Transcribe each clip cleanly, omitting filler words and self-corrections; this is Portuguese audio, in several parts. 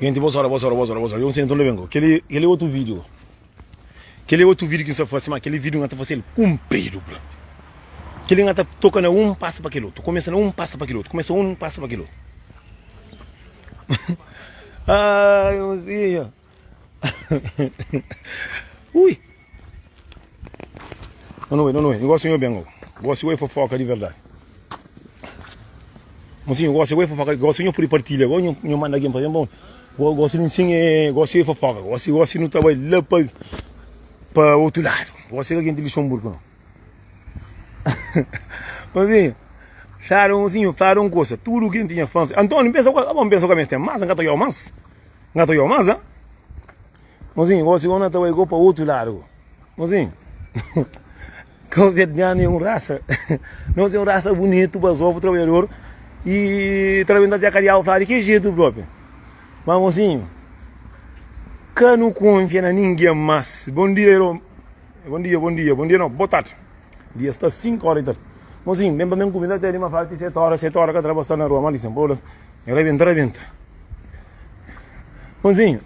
Gente, boa hora. Eu não sei onde vengo. Aquele outro vídeo. Aquele outro vídeo que você faz, mas aquele vídeo que você cumprido, bro. Aquele que toca na um passa para aquele outro. Começa na um passa para aquele outro. Começa um passa para aquele outro. Ah, eu sei. Ui. Não é. Negócio eu vengo. Negócio eu fofoca de verdade. Mas sim, eu gosto de fofoca. Gosto de por partilha. Eu mando alguém para bom. Gosto de ensinar. Gosto de fofoca. Gosto de não trabalhar lá para outro lado. Gosto de alguém de Luxemburgo. Mas sim, falaram coisa. Tudo que tinha fãs. Antônio, pensa que a minha tem mais. Não estou mais. Mas sim, gosto de não trabalhar para outro lado. Mas sim. O vietnamita é uma raça. Nós é uma raça bonita, para trabalhador. E trabalhando a criar o que jeito próprio. Mas mocinho, que não confia na ninguém mais. Bom dia não, boa tarde. Dia está 5 horas então. Mocinho, bem para mim comida até uma falta 7 horas que trabalhar na rua, mas bola. Rebenta. Mocinho.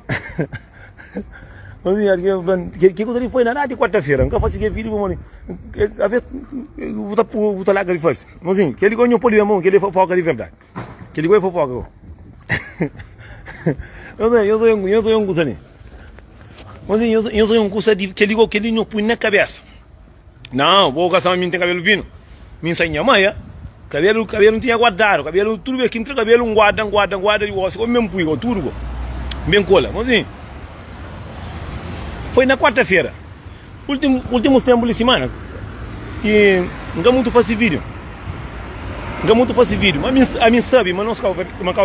Que coisa ele foi na rádio quarta-feira, nunca fazia vídeo, mano. A vez, o lá que ele faz. Mozinho, que ele ganhou poliamor, que ele fofoca de verdade. Que ele ganhou fofoca. Eu sou um curso ali. Mozinho, eu sou um curso que ele não põe na cabeça. Não, vou gastar minha cabelo fino. Minha senha mãe, cabelo não tinha guardado, cabelo tudo bem, que entra cabelo guarda, e o mesmo puigo, tudo bem cola, mozinho. Foi na quarta-feira, últimos tempos de semana, e nunca muito faço vídeo, mas a mim sabe, mas nós cá o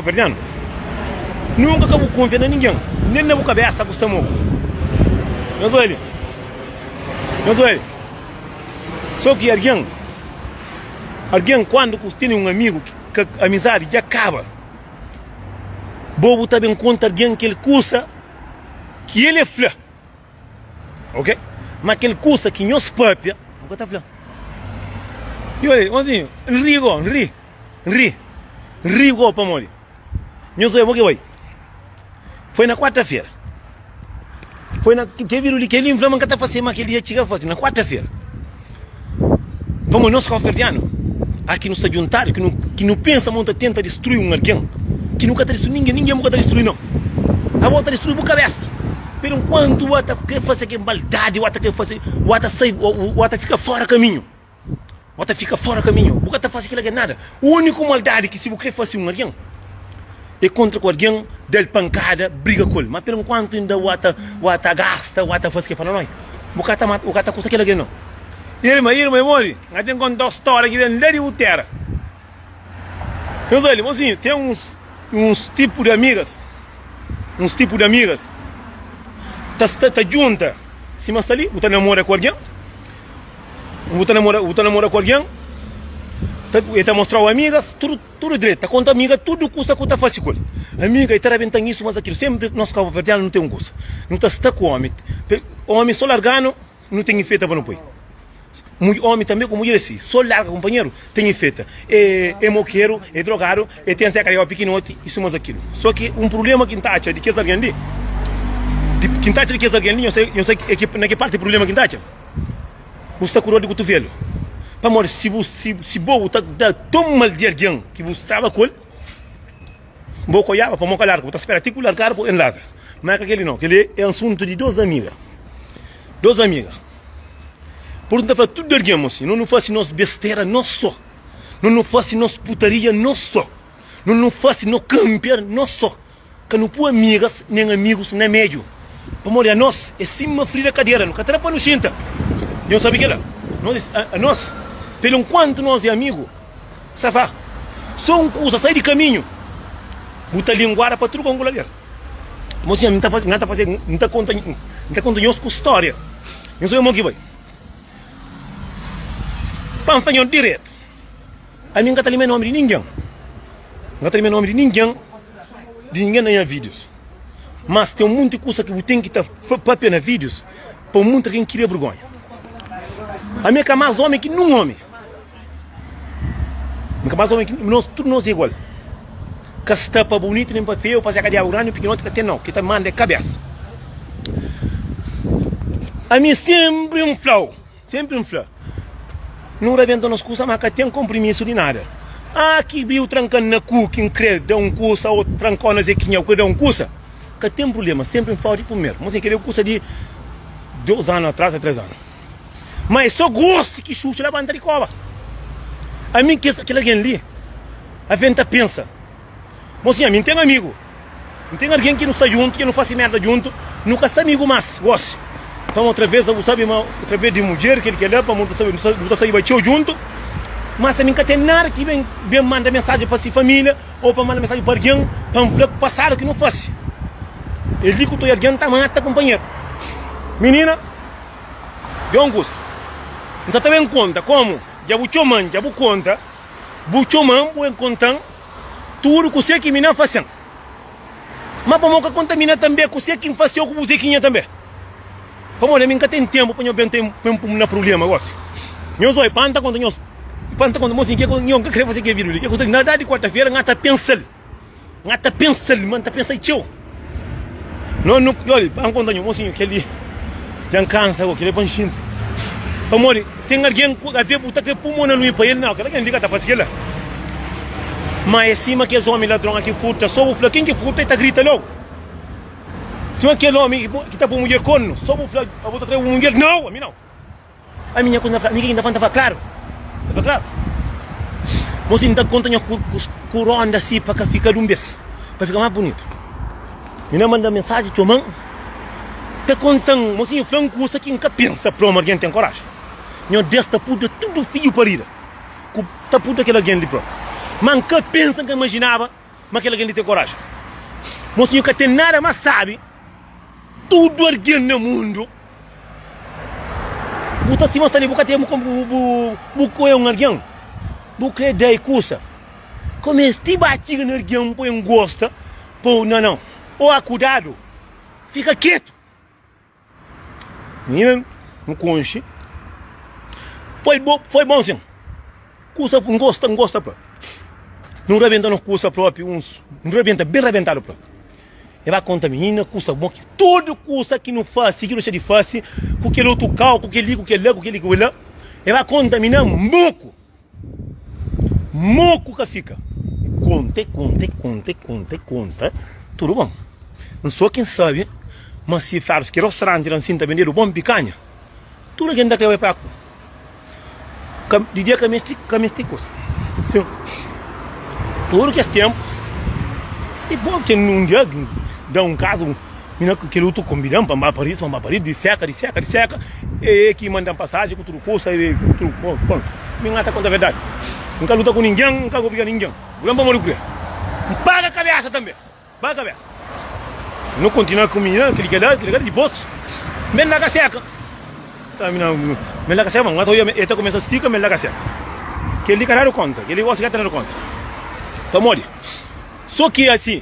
Fernando, nunca acabo confiando em ninguém, nem na boca cabeça acostumou. Eu sou ele, só que alguém quando tem um amigo que a amizade já acaba, bobo também conta alguém que ele custa, que ele é flã. Ok? Mas aquele curso que nós próprios, nunca está falando. E olha, mozinho, ri igual para morrer. Nós sabemos que vai. Foi na quarta-feira. Que viram ali que ele inflama que está fazendo, mas que ele ia chegar a fazer na quarta-feira. Vamos nós conferdiano, aqui no Sagitário, que não pensa muito, tenta destruir um alguém, que nunca está destruindo ninguém nunca está destruindo não. A volta destruir a cabeça. Pelo quanto o Ata quer fazer que maldade, o Ata quer fazer, o Ata fica fora do caminho. O Ata faz aquilo que é nada. O único maldade que se você fazer um alguém é contra alguém, dá pancada, briga com ele. Mas pelo quanto ainda o Ata gasta, o Ata faz que para nós. O Ata custa aquilo que não. Irmã, mori, a gente conta uma história que vem lá de Utera. Eu sei, mozinho, tem uns tipos de amigas. Tá junta, se mas ali, você namora com alguém, ele mostrar amigas, tudo direito, tá conta amiga, tudo custa fácil com ele. Amiga, ele tá arrebentando isso, mas aquilo, sempre nós Cabo Verdeano não tem um gosto, não está com homem, só largando, não tem efeito para não pôr. Homem também com mulher assim, só larga companheiro, tem efeito, é moqueiro, é drogado, tem até carregar pequenote, isso mas aquilo. Só que um problema que está de que alguém ali, quem está de que alguém, eu sei na que parte do problema que está. Você curou de cotovelo. Para morrer, se você está tão mal de alguém que você estava com ele, vou colhar para mocar largo, você espera tipo largar para ele ladra. Mas aquele não, aquele é assunto de duas amigas. Por isso fala tudo alguém assim, não faz nós besteira, nós só. Não faz nós putaria, nós só. Não faz nós campear, nós só. Que não põe amigas nem amigos nem médio. Para morrer a nós, é cima fria da cadeira, não catará para no chinta. Eu sabia que era. Nós, pelo quanto nós é amigo, safá, só um coisa, sai de caminho. Buta linguara para tudo com a galera. Mas assim, não está contando nós com história. Eu sou o que vai. Para fazer direto. A mim não está ali nome de ninguém. Não está ali nome de ninguém nem vídeos. Mas tem muita coisa que você tem que estar papel vídeos para muita gente querer vergonha. A minha é mais homem que não homem. A minha é mais homem que nós, tudo nós é igual. que está para bonito nem para feio, para se acabar urânio, porque não tem não, que está manda cabeça. A mim sempre um flow. Não rebenta nos cursos, mas que tem compromisso de nada. Que viu trancando na cu, que crê, dá um curso, ou trancou na zequinha, ou dá um curso, que tem problema, sempre um flow de primeiro. Mas sem querer o curso de 2 anos atrás, 3 anos. Mas só gosto que chucha lá banda de cova. A mim que alguém ali, a venta pensa. Mas sim, a mim tem amigo. Não tem alguém que não está junto, que não faz merda junto, nunca está amigo mais, gosto. Então outra vez, sabe, outra vez de mulher, que ele quer lá, para não sair bateu junto. Mas a mim que tem nada que vem mandar mensagem para sua família, ou para mandar mensagem para alguém, para um fleco passado que não fosse. Ele diz que o alguém está mata companheiro. Menina, deu um gosto. Você também conta como, já vou chamar, já vou contar, vou contar tudo que você que menina fazendo. Mas para que contamina também, que você que faz com você também. Para mim nunca tem tempo para eu ter um problema agora. Eu sou panta quando moço que eu quero fazer que vídeo, que eu nada de quarta-feira, ngata pensar, mano, tá pensar tio. Não, olha, quando eu moço que ele já cansa, que ele panchinho. Para mim tem alguém a ver puta que pulmão não para ele não, que alguém liga tá fazendo. Mas é cima que os homens ladrão aqui furta, só o flaquinho que furta e tá grita logo. Se aquele homem que está para mulher corno, só vou falar, a outra três mulher, não, a mim não. A minha coisa, a minha ainda estava claro. Estava claro. Mas ainda conta com o ronda assim para ficar um beijo, para ficar mais bonito. Minha manda mensagem, tio mãe, está contando, mas assim, franco, isso aqui nunca pensa para alguém tem coragem. Minha desta puta, tudo filho para ir. Tá puta aquele alguém ali próprio. Mas nunca pensa, que imaginava, mas aquele alguém tem coragem. Mas assim, nunca tem nada, mas sabe. Tudo alguém no mundo. Buta se mostra ali, buca tem buco é um alguém. Buco é daí cursa. Como este batiga no alguém põe um gosta, pô não. Ou cuidado. Fica quieto. Menina, não conche. Foi bom sim. Cursa um gosta próprio. Não rebenta no cursa próprio, não rebenta bem rebentado próprio. E vai contar menina, custa bom que tudo custa que não faz, que não de face, com aquele outro carro, com aquele lá. E vai contar menina, moco que fica. Conta. Tudo bom. Não sou quem sabe, mas se faz que restaurante não sinta vender o bom picanha, tudo que ainda vai para cá. De dia que me estica. Tudo que é tempo. E bom, tem um dia dá um caso, que luto combinando para Paris, de seca, e que mandam passagem com tudo curso, e tudo bom. Ninguém está contra a verdade. Nunca luta com ninguém, nunca copia ninguém. Não vamos morrer. Paga a cabeça também. Paga a cabeça. Não continua com menina, aquele que é de bolso. Vem na caseca. Vem na caseca, mas ele começa a esticar, vem na caseca. Que ele caralho conta, que ele gosta de caralho conta. Vamos só que assim,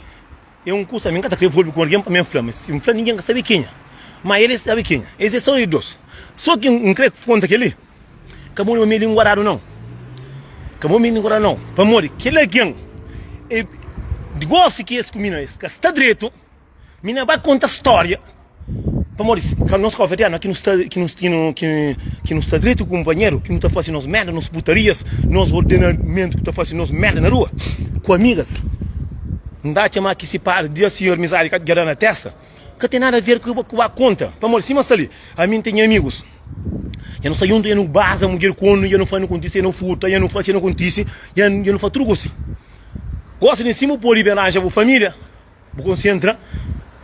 é um curso também que está envolvido com alguém para me inflamar. Se inflamar, ninguém sabe quem é. Mas ele sabe quem é. Eles são idosos. Só que não creio que conta aquele. Acabou de me linguarar não. Para morrer, aquele alguém. Gosta que esse comina, que está direito. Mina vai contar história. Para morrer, que nós conversamos que não está direito com o companheiro, que não está fazendo nos merda, nos putarias, nos ordenamentos, que está fazendo nos merda na rua, com amigas. Não dá a chamar que se para de senhor amizade que a na testa, que tem nada a ver com a conta. Para morrer, cima ali, a mim tem amigos. Eu não sei onde, eu não basa, mulher quando, eu não faço notícia, eu não furta, eu não faço notícia, eu não faço tudo isso. Gosto de cima por liberar a família, vou concentrar,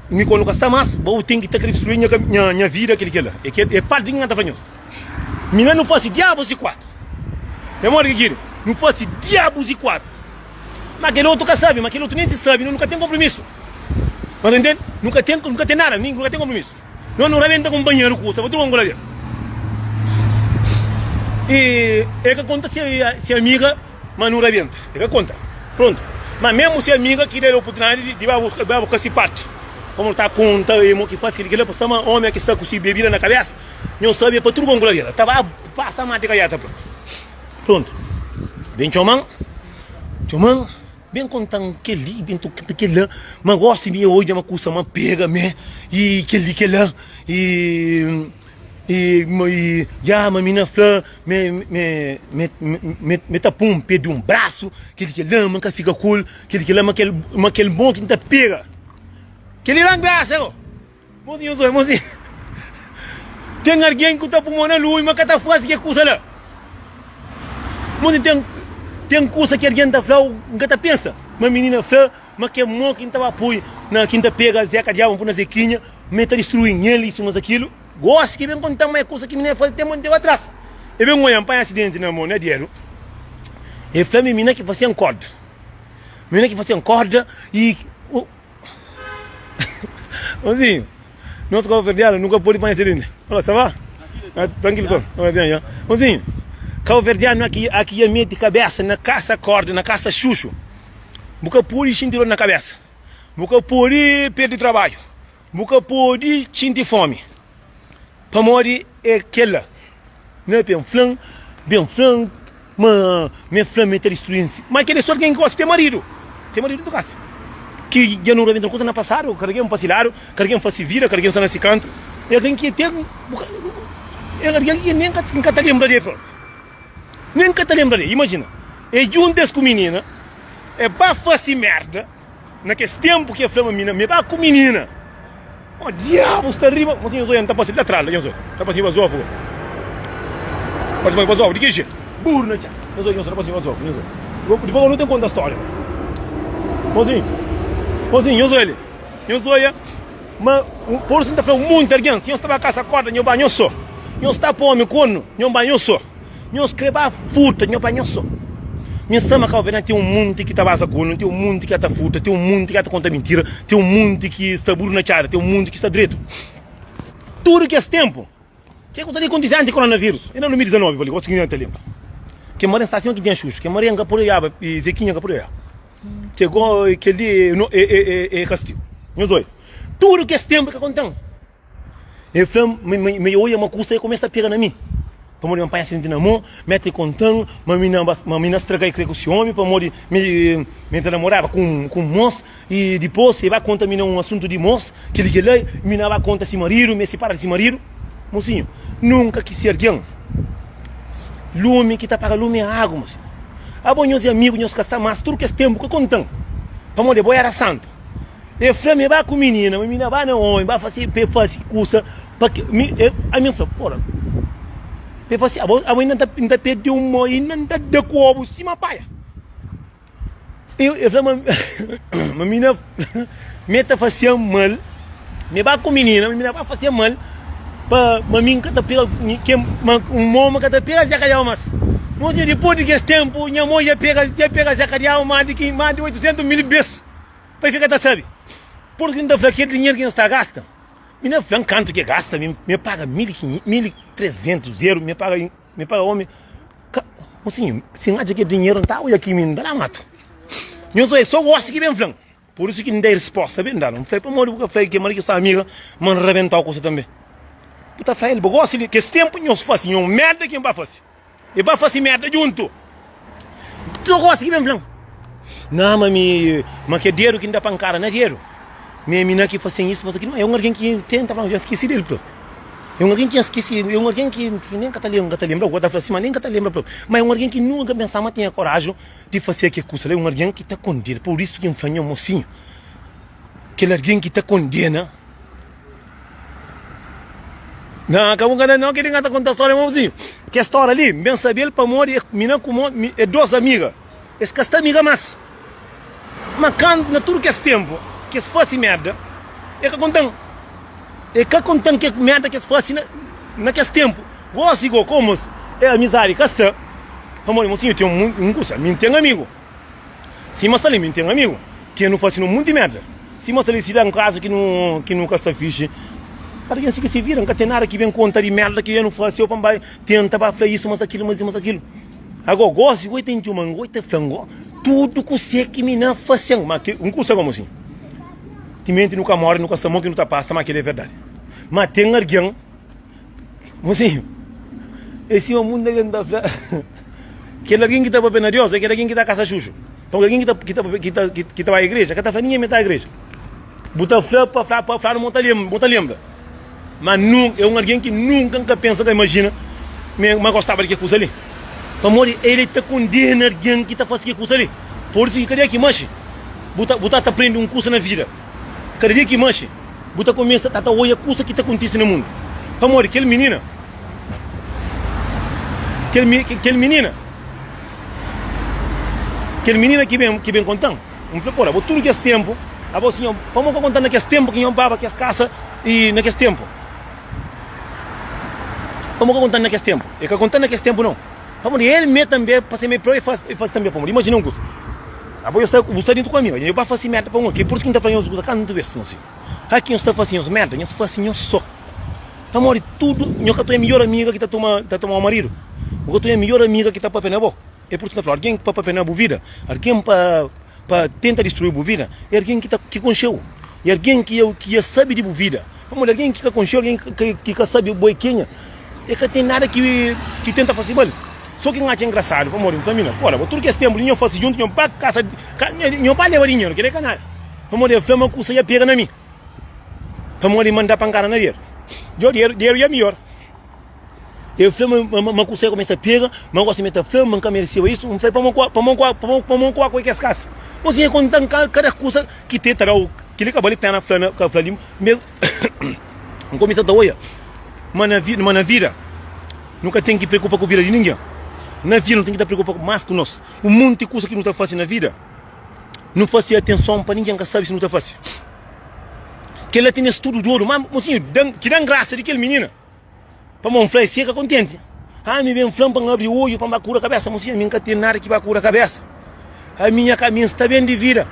me colocar está mais, vou ter que destruir minha vida, é padrinho que está fazendo. Menina não faz diabos e quatro. É mora que não faz diabos e quatro. Mas aquele outro que sabe, mas aquele outro nem se sabe, nunca tem compromisso. Mas entende? Nunca tem nada, nunca tem compromisso. Não rebenta com o banheiro, custa, vou ter uma ali. E é que conta se amiga, mas não rebenta. É que conta. Pronto. Mas mesmo se amiga que der a oportunidade de vai buscar esse parte. Como está conta, que faz que ele passa uma homem que está com bebida na cabeça, não sabe para tudo com a Tava passa mais de caiata. Pronto. Vem chamando, bem contando que ali, bem tocando que lá, mas gosto de mim hoje de uma coisa, uma pega, me, e que lá, já, uma menina flor, me tapou um pé de um braço, que lá, manca fica cool, que lá, aquele bom que não tá pega. Que ele lá graça, ó. Mozinho. Tem alguém que tá pulmão na lua, mas que tá fácil que coisa lá. Mozinho, tem coisa que alguém tá falando, que tá pensa. Uma menina flor, mas que é bom que não tá apoio, na quinta pega, zeca, diabo, põe na zequinha, meta destruindo ele, isso, mas aquilo. Gosto que vem contar uma coisa que menina faz tempo tempo atrás. E vem um apanhar acidente na mão, né, dinheiro? E foi menina que fazia corda. Menina que fazia corda e... Mozinho, nosso calverdiano nunca pôde apanhar acidente. Olha, ça va? Tranquilo, tô bem, já. Mozinho, calverdiano aqui ia meter cabeça na caça corda, na caça chucho. Nunca pôde sentir na cabeça. Nunca pôde perder trabalho. Nunca pôde sentir fome. Para morrer é aquela. Não é bem flan, mas minha flan me está destruindo. Mas aquele só quem gosta de ter marido. Tem marido do casa. Que já não reventa coisa na passada, carreguei um passilaro, carreguei um facivira, carreguei um nesse canto. E alguém que tem. Alguém que nem te lembraria, nem te lembraria, imagina. E juntas com menina, é para fazer merda, naquele tempo que a flama menina, me vai com menina. Oh, diabo, está arriba. Mas eu não está passando lá atrás, eu está passando vazou, fogo. Mas vazou, de que jeito? Burro, né? Eu está passando vazou, depois eu não tenho conta da história. Mozinho, eu sou ele. Mas por isso está falando muito alguém. Se eu estava a caça corda, eu banho só. Eu estava para o corno, eu banho só. Eu escrevo a fruta, eu banho só. Minha sama calvena tem um monte que está a corno, tem um monte que está fruta, tem um monte que está conta mentira, tem um monte que está burro na cara, tem um monte que está direito. Tudo que é esse tempo. Que é que eu estou antes coronavírus? Ainda no 2019, eu gosto que não te lembra. Que mora em estação que tinha xuxa, que mora em Caporeiaba e Zequinha Caporeiaba. Chegou aquele Castilho. Eu sou. Tudo que é esse tempo que acontece. Eu falo, me olha uma coisa e começa a pegar na mim. Para morrer um pai assim na mão, mete contando, uma menina estraga e crê com esse homem, para morrer, me namorava com um moço, e depois você vai contaminar um assunto de moço, que ele lá, me vai conta esse marido, me separa desse marido. Mocinho, nunca quis ser alguém. Lume que está para lume é água, mocinho. A bom, meus amigos, meus caçamas, tudo que é tempo que contam. Para morrer, boi era santo. E flame vai com menina vai não homem, vai fazer coisa, para que, a minha fala, porra. Eu falei assim, a mãe não está perdendo uma e não está de cobo, cima paia. Eu falei, uma menina me está fazendo mal, me vai com menina vai fazer mal, para mim que está pegando, um momo que está pegando, já caiu mais. Mas depois de esse tempo, minha mãe já pega já caiu mais de 800 mil vezes, para ficar, sabe? Porque não está falando aquele dinheiro que não está gastando. Me não é canto que gasta, me paga 1.300 euros, me paga homem. Assim, se não aquele dinheiro não está, olha aqui, me dá mato. Eu só gosto que vem falando. Por isso que não dei resposta, bem dá. Não foi para morrer, porque foi que marido essa amiga, mas rebentar a coisa também. Puta, foi ele, gosto que esse tempo não se faz, não merda que não vai fazer. E vai fazer merda junto. Só gosto que vem falando. Não, mas que dinheiro que não dá para encarar, não é dinheiro. Minha menina que fazem isso, mas aqui não é alguém que tenta falar, já esqueci dele, pô. É alguém que esqueci, é alguém que nem que lembra, o outro assim, mas nem que lembra, pô. Mas é alguém que nunca pensava, mas tinha coragem de fazer aquilo que custa, é alguém que está condena, por isso que eu falei, mocinho, que é alguém que está condena. Não, não, que ele está contando a história, mocinho. Que a história ali, bem saber, para morrer, menina como é duas amigas, esse que está amiga mais. Mas quando, na tudo que é tempo, que se fosse merda, é que contam. É que contam que merda que se fosse naquele tempo. Gosto igual como é a miséria que está. Vamos, mocinho, tem um curso, me tem amigo. Se mas ali me tem amigo, que não faz muito de merda. Se mas ali se dá um caso que nunca está fixe. Para quem se vira, nunca tem nada que vem contar de merda que eu não faço, eu também tenta para fazer isso, mas aquilo. Agora, gosto, oi tem uma oi frango, tudo que você que me não faz, mas um curso como assim. Que mente nunca morre, nunca se morre, que nunca passa, mas aquilo é verdade. Mas tem alguém, mocinho, esse é o mundo da que alguém que está para penariosa, que alguém que está a caça chucho. Então alguém que tá à igreja, que tá falando, ninguém me tá à igreja. Buta flor para falar monta lembra. Mas nunca, é alguém que nunca pensa, que imagina, mas gostava de que coisa ali. Então, ele está condena alguém que está fazendo que coisa ali. Por isso, cadê que manche? Buta aprende um curso na vida. Cadê que manche? Buta começa a olhar a coisa que está acontecendo no mundo. Então, aquele menina que vem contando, não foi por tudo que esse tempo, a você vamos contar naquele tempo que eu baba que as caças e naquele tempo. Vamos contar naquele tempo. É que contar naquele tempo não. Vamos ele me também para ser melhor e faz também para mim. Imagina um curso. Agora eu estou dentro comigo. Eu vou fazer merda para um aqui. Por isso que não está fazendo os cantos desse assim. Aqui eu estou fazendo merda, eu estou fazendo só. Amor, tudo, eu que estou a melhor amiga que está tomando o marido. Eu estou a melhor amiga que está para penar boa. É por isso que eu falo, alguém para penar a vida, alguém para tentar destruir a vida, é alguém que concheu. É alguém que sabe de vida. Amor, alguém que concheu, alguém que sabe boiquinha. É que tem nada que tenta fazer mal. Só que não acha engraçado, amor, não família. Ora, tudo que esse tempo, eu faço junto, eu para casa, eu para levar dinheiro, não queria canal. Amor, eu flama com você pega na mim. Amor, ele manda pancada na dinheiro. Dinheiro é melhor. Eu flama, uma coisa começa a pegar, mas gosto de meter flama, nunca mereceu isso, não sei para mão com a casa. Você conta cada coisa que tem, que ele acabou de pegar na flama, mesmo, não começa a olhar. Mas na vida, nunca tem que preocupar com a vida de ninguém. Na vida não tem que estar preocupado mais com nós. Um monte de coisa que não está fácil na vida, não faz atenção para ninguém que sabe se não está fácil. Que ela tem estudo de ouro, mas mocinho, que dá graça de aquele menino. Para uma flor seca contente. Me vem flor para abrir o olho, para curar a cabeça. Mocinho, a minha não tem nada que vai curar a cabeça. A minha caminho está bem de vida.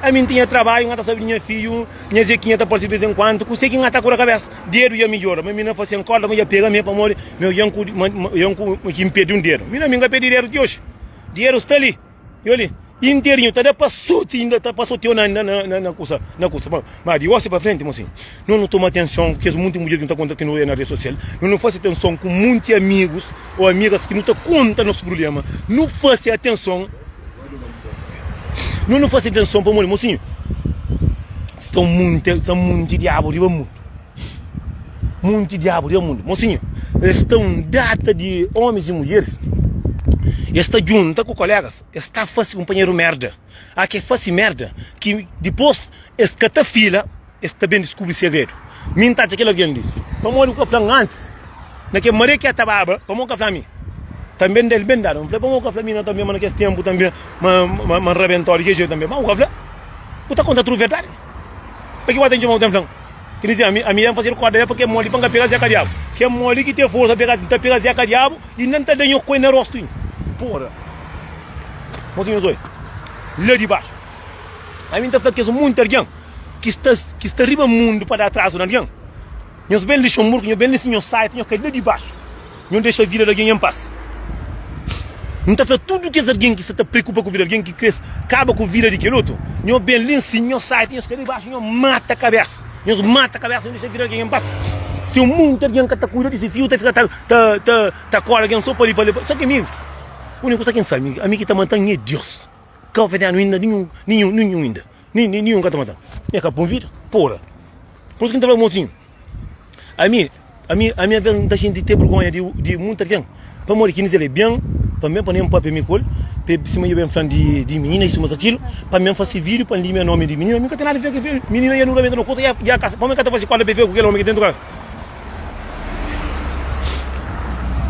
A minha tem trabalho, não sabe minha filho, minha zequinha está por si de vez em quando, consegui não curar a cabeça. Dinheiro ia melhor, mas minha fazia corda, mas ia pegar minha para morrer, meu yanco que impede um dinheiro. Minha não pede dinheiro de hoje. Dinheiro está ali, e olha, inteirinho, está passou ainda, está passou na coisa. Mas de hoje para frente, mocinho, não toma atenção, porque muita mulher que não está contando aqui na rede social, não faz atenção com muitos amigos ou amigas que não estão contando nosso problema, não faz atenção. Não faz atenção para o mocinho. São muito diabo de mundo. Muito diabo de mundo. Mocinho, estão data de homens e mulheres. Está junto com colegas. Está fazendo companheiro merda. Aqui faz merda. Que depois, esta fila, está bem descobre segredo. Minta aquele alguém disse. Vamos olhar o que antes. Naquele maré que é tababa, vamos olhar o também dele bem dado. Vamos com a família também, mas naquele tempo também, mas rebentou que jeito também. Vamos com a família. Você conta tudo verdade? Porque vai ter de montar tempo. Quer dizer, a minha fazer corda é porque é mole para pegar Zeca Diabo. Que é mole que tem força para pegar Zeca Diabo e não está dando coisa no rosto. Porra. Mozinho zoi. Lá de baixo. A minha está falando que é muito alguém que está riba o mundo para dar atraso, não é? Nós bem lixo murco, nós bem lixo no site, nós caímos lá de baixo. Não deixa a vida de alguém em paz. Não está falando tudo que é alguém que se preocupa com a vida, alguém que cresce, acaba com a vida de aquele outro. Não bem lince, não sai, não fica debaixo, não mata a cabeça. Não mata a cabeça, não deixa a vida de alguém em paz. Se o mundo tem alguém que está cuidando desse fio, está com alguém só para ali. Só que amigo, o único que sabe, amigo que está matando é Deus. Que não vai ainda, nenhum ainda. Nenhum que está matando. E acabou a vida, porra. Por isso que não está mocinho. A minha vez da gente ter vergonha de muita gente. Para morrer que ele é bem, para mim, para nem para me col, para cima eu bem falando de menina, isso, mas aquilo, para mim fazer vídeo, para meu nome de menina, nunca tem nada a ver com menina, eu nunca me dou conta, e a casa, para mim, cada vez que eu vejo aquele homem que dentro do carro.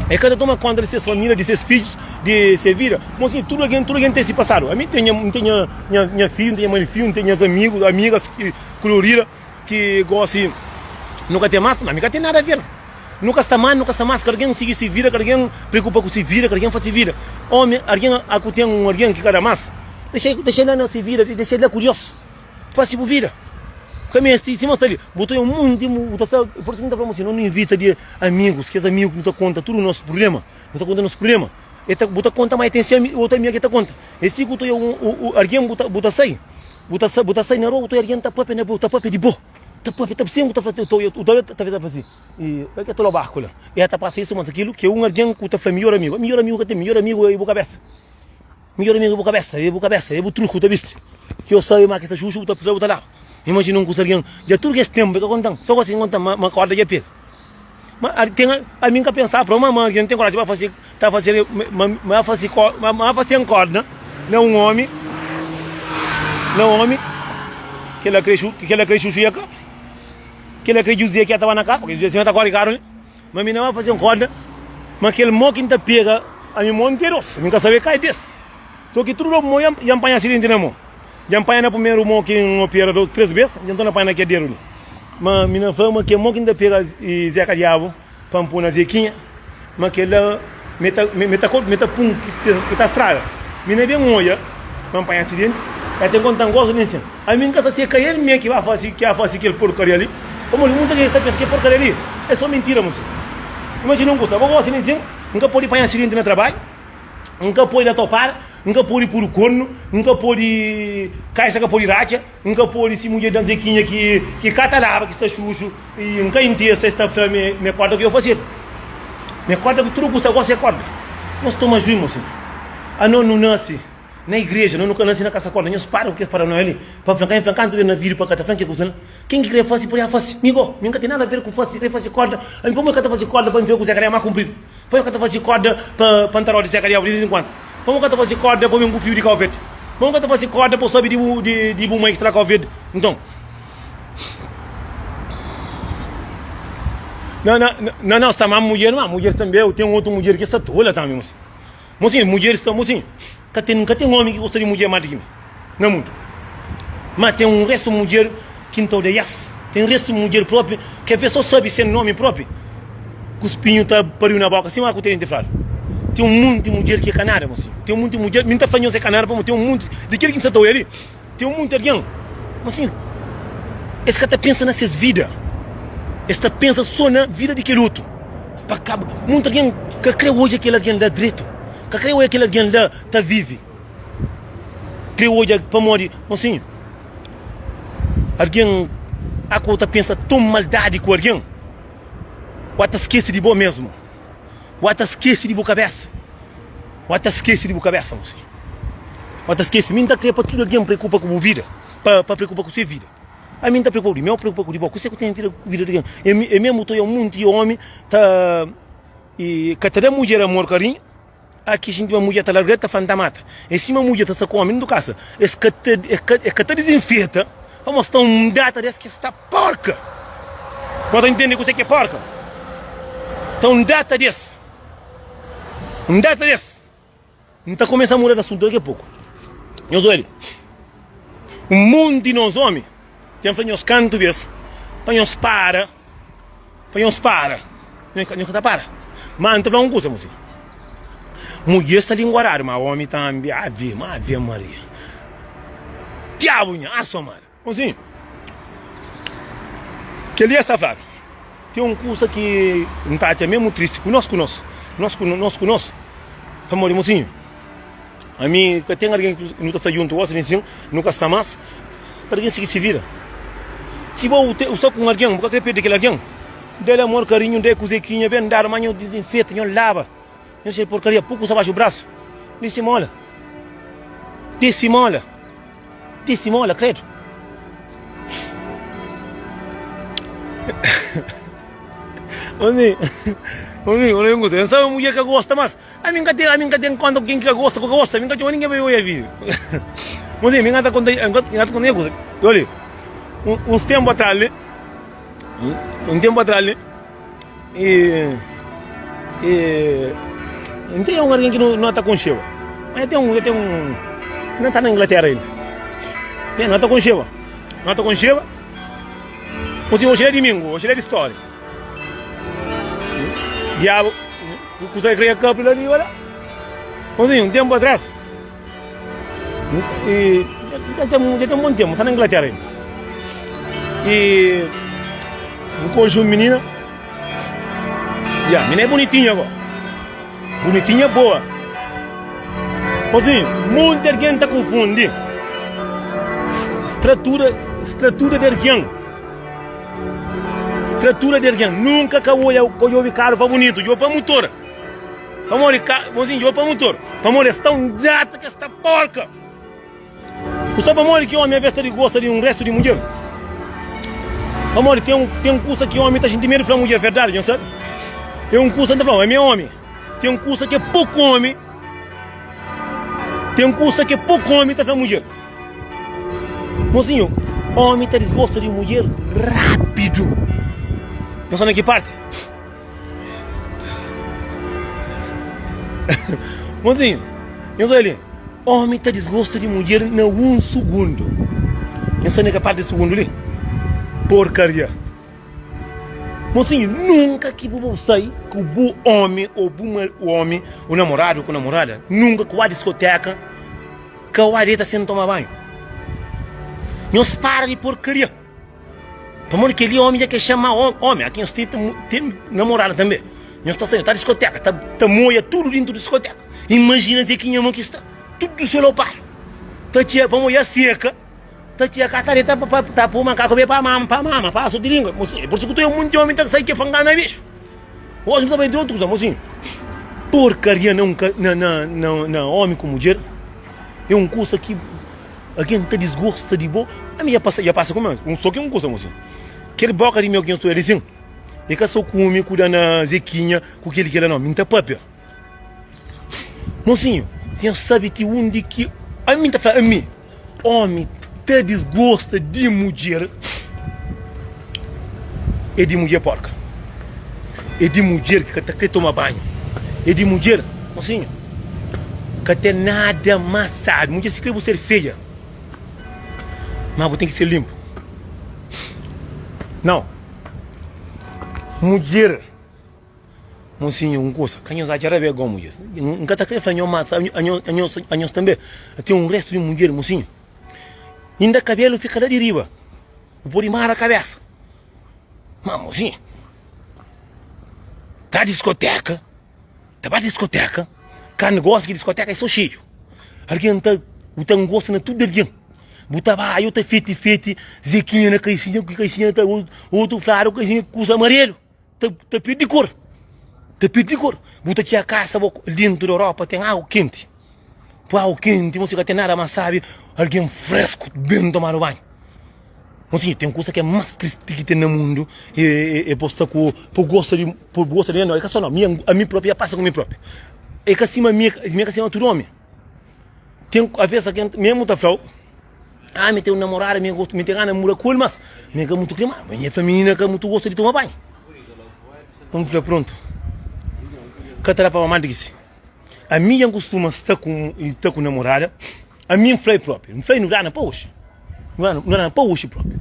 É cada toma conta de suas famílias, de seus filhos, de ser vida, mas assim, tudo alguém tem se passado. A mim tem minha filha, tem mãe filho, tem meus amigos, amigas coloridas, que gostam, nunca tem massa, mas nunca tem nada a ver. Nunca está mais, que alguém siga se vira, que alguém preocupa com se vira, que alguém faz se vira. Homem, alguém tem alguém que cada mais. Deixa ele não se vira, deixa ele curioso. Faz se vira. Como é se mostra ali, botou um monte, por isso que não está falando assim, não invita de amigos, que os amigos não estão conta tudo o nosso problema, não estão conta nosso problema. Ele bota conta, mas tem outra amiga que está conta. E se alguém bota sai na rua, alguém está para de boa. Está sempre está fazendo e é que estou no barco lá e está passando isso mas aquilo que alguém que está melhor amigo que tem melhor amigo é a boa cabeça Melhor amigo, cabeça, eu truco, tá visto? Que eu saio, mas que essa chuchu, tá lá. Imagina um conseguindo, já tudo que esse tempo, que eu conto, só assim, conta, uma corda de pé. Mas tem a mim que pensar para uma mãe que não tem coragem para fazer, fazer corda, não um homem, que ela cresceu chuchu, que ela cresceu que estava na capa, porque já está agora caro, né? Mas mim não vai fazer corda, mas aquele mó que ainda pega, a mim mó inteiros, nunca sabia cai desse. Só que tudo mó e empanha cilindro na mão. Já empanha na primeiro mó que opera 3 vezes, já estou empanha naquele dedo. Mas minha fama que mó que ainda pega e zeca diabo, para pôr na zequinha, mas que ela meta pum que está estrada. Minha bem moia, para empanha cilindro, aí tem quanto gosto nisso. A mim que se cair ele que vai fazer aquele porcaria ali. Como muita gente está pensando que porcaria ali, é só mentira, moço. Imagina um gosto, vou assim nisso, nunca pode empanhar cilindro no trabalho, nunca pode topar. Nunca pode pôr o corno, nunca pode caixa que pode racha, nunca pode se mulher danzequinha que catalaba, que está chucho, e nunca inteira sexta-feira me acorda que eu fazia. Me acorda que tudo custa gosta de acorda. Nós estamos juntos, assim. A não nasce na igreja, nunca nasce na casa corda, nós para o que é para nós ali, para francar tudo na vida, para catar franca custa. Quem que quer fazer por aí fazer? Amigo, nunca tem nada a ver com fazer, quer fazer corda. A mim como eu fazer corda para ver o que o Zé Caria mais comprido. Põe eu fazer corda para pantarol de Zé Caria de vez em quando. Vamos cantar fazer corda para um fio de Covid. Vamos cantar fazer corda para saber de uma extra Covid. Então, não, está uma mulher também. Eu tenho outra mulher que está tola também, moço. Mulher está, moço. Nunca tem homem que gosta de mulher mais do que mim. Não muito. Mas tem um resto de mulher que não tem yes. Tem um resto de mulher própria que a pessoa sabe ser nome próprio. Cuspinho está pariu na boca, assim é o que eu tenho de falar. Tem um monte de mulher que é canária, moço. Tem um monte de mulher, não está falando ser canária, tem um monte de que está ali. Tem um monte de alguém. Moço, esse cara pensa nessas vidas. Esse pensa só na vida de aquele outro. Muito alguém que crê hoje aquele alguém lá direito. Que crê hoje aquele alguém lá está vive. Crê hoje para morrer. Moço, alguém a conta pensa tão maldade com alguém. Ou até esquece de boa mesmo. Ou até esquece de boa cabeça. Ou até esquece de boa cabeça, moço. Ou até esquece. Mim está para tudo alguém preocupa com a vida. Para preocupar com a sua vida. A mim está preocupado. Eu preocupo com a vida. Você que tem vida de alguém. Eu mesmo estou um monte de homem. E cada mulher amor carinho. Aqui a gente uma mulher está largada, está fantamata. Em cima a mulher está só com homem do casa. Esse que está desinfeta. Vamos mostrar um data desse que está porca. Pode entender que você que é porca? Então um data desse. Um data desse. Não está começando a mudar de assunto daqui a pouco. Eu sou ele. Um monte de nós homens. Tem que os cantos desse. Para nós para. Não para. Mas não é uma coisa, moço. Mulher está ali em Guarara, mas o homem também. Ave Maria. Diabo, sua mãe. Assim. Que ele está falando. Tem um curso que não está mesmo triste. Nós. Para morrer, mocinho. A mim, que tem alguém que não está junto, nunca está mais. Alguém se vira. Se você usar com alguém, porque perder aquele alguém, dele amor, carinho, dele cozequinha, bem dar, amanhã desinfeta, não lava. Não sei porcaria, pouco você baixa o braço. Dissimula, credo. Olha, não sabe a mulher que gosta, mas a mim que tem quando alguém que gosta, a mim que ninguém vai ouvir. Mas a mim que quando olha, uns tempos atrás, não tem alguém que não está com cheio. Mas tem um, não está na Inglaterra ainda. Não está com cheio. Hoje é domingo, hoje é de história. Diabo, você cria câpula ali, olha. Um tempo atrás. E já tem um bom tempo, está na Inglaterra ainda. E um conjunto de menina. Menina é bonitinha agora. Bonitinha, boa. Muita gente está confundindo. Estrutura de alguém. Estrutura de alguém. Nunca que eu vi carro para bonito. Eu para motor. Pamole, mozinho, olha para o motor. Pamole, está um gato que esta porca. O sabe, Pamole, que homem a vez gosta de um resto de mulher? Pamole, tem um curso que homem está sentindo medo de falar mulher, verdade, não sabe? Tem um curso que está falando, é meu homem. Tem um curso que é pouco homem. Tem um curso que é pouco homem está falando mulher. Mozinho, homem está desgosta de mulher rápido. Não sabe em que parte? Mozinho, não sabe ali? Homem está desgosta de mulher em 1 segundo. Não sabe em que parte de segundo ali? Porcaria. Mocinho, nunca que vou sair com o homem, ou o homem, o namorado, com a namorada, nunca com a discoteca, que a areta sem tomar banho. Não se para de porcaria. Para morrer aquele homem já quer chamar homem, aqui nós tem namorada também. Não está saindo, está discoteca, está moia tudo dentro da discoteca. Imagina dizer que não que está, tudo do celular. Está tia, para moia seca. Tá tia catareta para pôr macaco bem para mama, passo de língua, mocinho. Por isso que tu é um monte de homem que sai que fangar na bicho. Hoje também de outros, mocinho. Porcaria não homem com mulher. É um curso aqui, alguém tá desgosta de boa. A minha já passa como um só que é um curso, mocinho. Aquele boca de meu que eu estou assim. E que só come, cuida na zequinha, com aquele que era não, minta papel. Mocinho, você sabe que onde que a mim tá falando a mim, homem te desgosta de mulher, é de mulher porca, é de mulher que quer tomar banho, é de mulher, mocinho, que tem nada mais sabe, mulher se quer você feia, mas você tem que ser limpo. Não, mulher, mocinho, um coisa, canhões a tirar vergonha, mulher, nunca está querendo fazer mais, anhos também, tem um resto de mulher, mocinho. Ainda cabelo fica lá de riba. O pôr a cabeça. Mamozinho. Tá discoteca. Tá pra discoteca. Cada negócio de discoteca é só cheio. Alguém tá gosto de tudo alguém. Buta vai, eu tá fete. Zequinha na caicinha, que caicinha tá outro claro, caicinha com os amarelo. Tá pedindo de cor. Tá pedindo de cor. Buta aqui a casa, dentro da Europa tem água quente. Água quente, você não tem nada mais sabe. Alguém fresco, bem tomar o banho. Assim, tem uma coisa que é mais triste que tem no mundo. É posta com por gosto de não, é que só não, a minha própria passa com a minha própria. É que assim, minha que assim é outro homem. Tem a vez que mesmo tá falando, me tem um namorado, me gosto, me tem gana mura com ele, mas me que muito clima, minha feminina que muito gosta de tomar banho. Vamos ficar pronto. Catara para mamãe disse. A minha costuma estar com namorada. A minha flei próprio, não flei no grana para hoje. Não era para hoje próprio.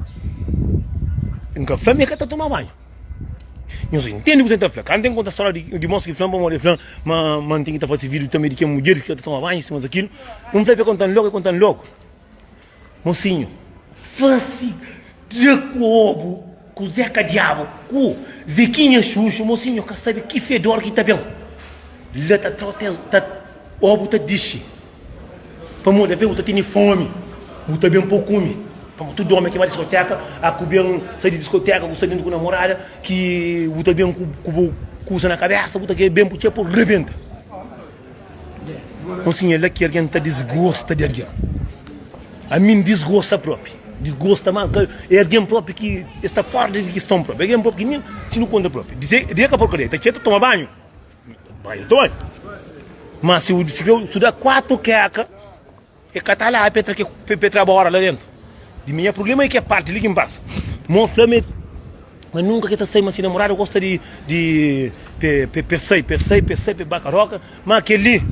Então, flei é que está a tomar banho. Eu sei, entendo o que você está falando. Não tem conta a história de moça que flei para morrer, mas tem que estar fazendo vídeo também de que é mulher que está a tomar banho, mas aquilo. Não flei para contar logo. Mocinho, face de cobo, com Zeca Diabo, com Zequinha Xuxo, mocinho, que sabe que fedor que está bem. Lá está ovo, está dixe. Para mulher ver, você tem fome, você bem pouco come. Para todo homem que vai à discoteca, a cobrir sai de discoteca, você dentro com namorada, que você bem com na cabeça, você quer bem porque por rebenta. Assim, é lá que alguém está desgosta de alguém. A mim desgosta próprio. Desgosta, mas é alguém próprio que está fora de questão própria. É alguém próprio que nem se não conta próprio. Dizer que a porcaria, está quieto, toma banho. Banho, toma banho. Mas se dá 4 quecas, é que tá lá, Petra bora lá dentro. De minha problema é que a parte ali que me passa. Meu flame, mas nunca que tá saindo assim, namorado gosta de persei, bacaroca, mas aquele